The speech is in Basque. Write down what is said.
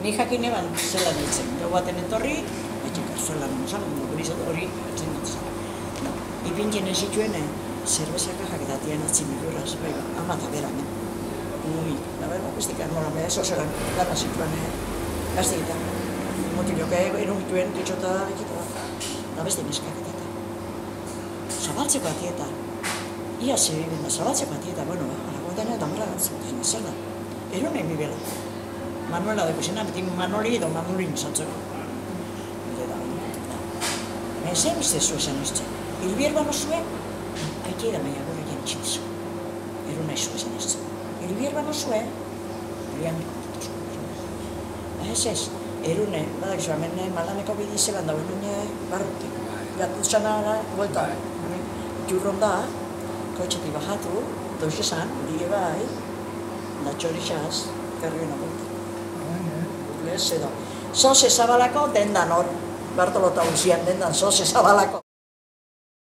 Ni jakin eban zelan ditzen, gau baten etorri, etxekar zelan nuzan, hori atzen ditzen. Ipintzen ez zituen, zerbezaka jaketatian atzin bikoraz, ama eta beran, Ui, bestik armoran, eso zelan, gara zituen, gaztegitan. Motilok erungituen, ditxota da, da beste neskaketata. Zabaltzeko atieta. Ia zebiben da, zabaltzeko atieta, bueno, aragoetena eta mara gantzuten, zer da. Eronen bibela. Manuela deko zena, beti Manoli edo Manolin zantzeko. Zer biztezu esan izte. Ilbierba nozue, haike da maia gore gen txinzu. Erona izu esan izte. Ilbierba nozue, lian kortuzko. Ez, erune, badak zua, mene malaneko bidize banda, erune barruti. Gatuzana, golta, jurron da, kotxetik bajatu, doizezan, dige bai, da txorixaz, garrioena golta. Ez edo. Zoze zabalako dendan hor, Bartolota Uzian dendan zoze zabalako.